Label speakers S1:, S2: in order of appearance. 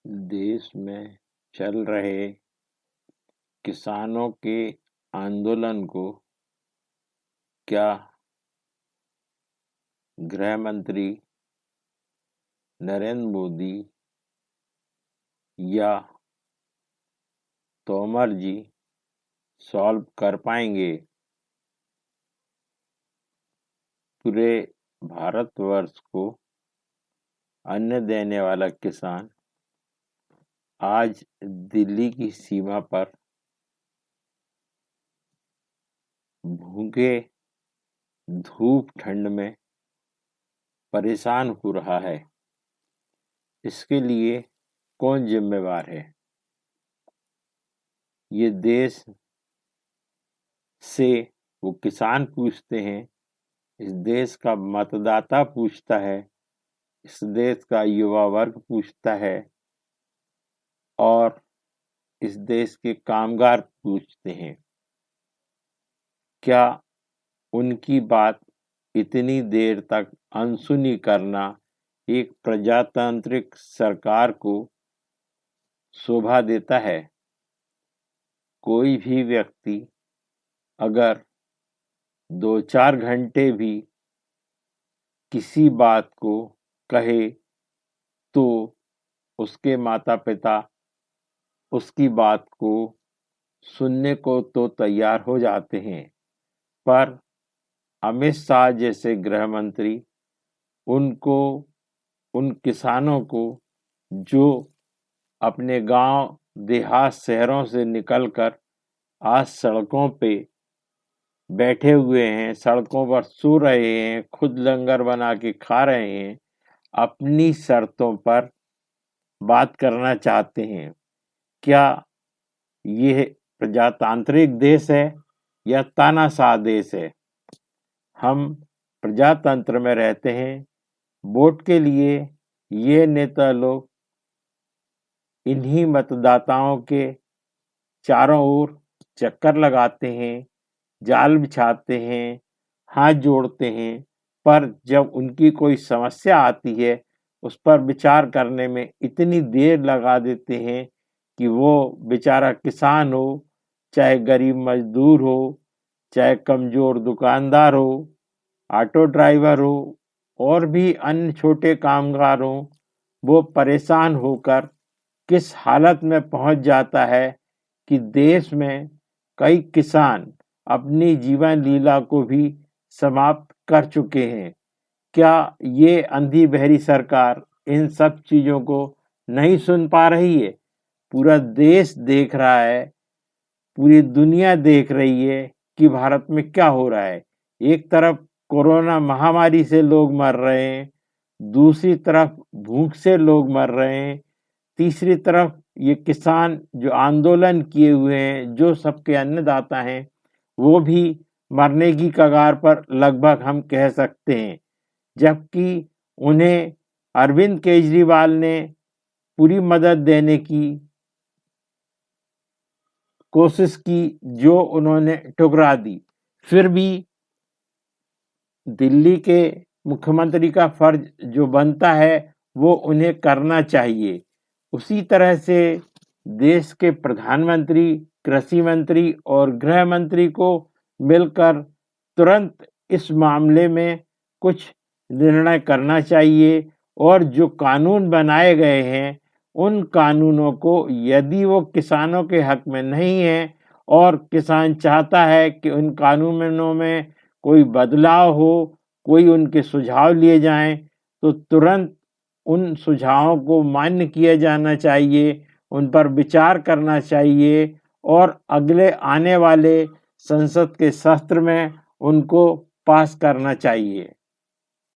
S1: देश में चल रहे किसानों के आंदोलन को क्या गृह मंत्री नरेंद्र मोदी या तोमर जी सॉल्व कर पाएंगे? पूरे भारतवर्ष को अन्न देने वाला किसान आज दिल्ली की सीमा पर भूखे धूप ठंड में परेशान हो रहा है। इसके लिए कौन जिम्मेवार है? ये देश से वो किसान पूछते हैं, इस देश का मतदाता पूछता है, इस देश का युवा वर्ग पूछता है और इस देश के कामगार पूछते हैं। क्या उनकी बात इतनी देर तक अनसुनी करना एक प्रजातांत्रिक सरकार को शोभा देता है? कोई भी व्यक्ति अगर 2-4 घंटे भी किसी बात को कहे तो उसके माता पिता उसकी बात को सुनने को तो तैयार हो जाते हैं, पर अमित शाह जैसे गृह मंत्री उन किसानों को जो अपने गांव देहात शहरों से निकलकर आज सड़कों पे बैठे हुए हैं, सड़कों पर सो रहे हैं, खुद लंगर बना के खा रहे हैं, अपनी शर्तों पर बात करना चाहते हैं। क्या यह प्रजातांत्रिक देश है या तानाशाह देश है? हम प्रजातंत्र में रहते हैं। वोट के लिए ये नेता लोग इन्हीं मतदाताओं के चारों ओर चक्कर लगाते हैं, जाल बिछाते हैं, हाथ जोड़ते हैं, पर जब उनकी कोई समस्या आती है उस पर विचार करने में इतनी देर लगा देते हैं कि वो बेचारा किसान हो, चाहे गरीब मजदूर हो, चाहे कमजोर दुकानदार हो, ऑटो ड्राइवर हो और भी अन्य छोटे कामगार हो, वो परेशान होकर किस हालत में पहुंच जाता है कि देश में कई किसान अपनी जीवन लीला को भी समाप्त कर चुके हैं। क्या ये अंधी बहरी सरकार इन सब चीजों को नहीं सुन पा रही है? पूरा देश देख रहा है, पूरी दुनिया देख रही है कि भारत में क्या हो रहा है। एक तरफ कोरोना महामारी से लोग मर रहे हैं, दूसरी तरफ भूख से लोग मर रहे हैं, तीसरी तरफ ये किसान जो आंदोलन किए हुए हैं, जो सबके अन्नदाता हैं, वो भी मरने की कगार पर लगभग हम कह सकते हैं। जबकि उन्हें अरविंद केजरीवाल ने पूरी मदद देने की कोशिश की, जो उन्होंने ठुकरा दी। फिर भी दिल्ली के मुख्यमंत्री का फर्ज जो बनता है वो उन्हें करना चाहिए। उसी तरह से देश के प्रधानमंत्री, कृषि मंत्री और गृह मंत्री को मिलकर तुरंत इस मामले में कुछ निर्णय करना चाहिए और जो कानून बनाए गए हैं उन कानूनों को, यदि वो किसानों के हक में नहीं है और किसान चाहता है कि उन कानूनों में कोई बदलाव हो, कोई उनके सुझाव लिए जाएं, तो तुरंत उन सुझावों को मान्य किया जाना चाहिए, उन पर विचार करना चाहिए और अगले आने वाले संसद के सत्र में उनको पास करना चाहिए।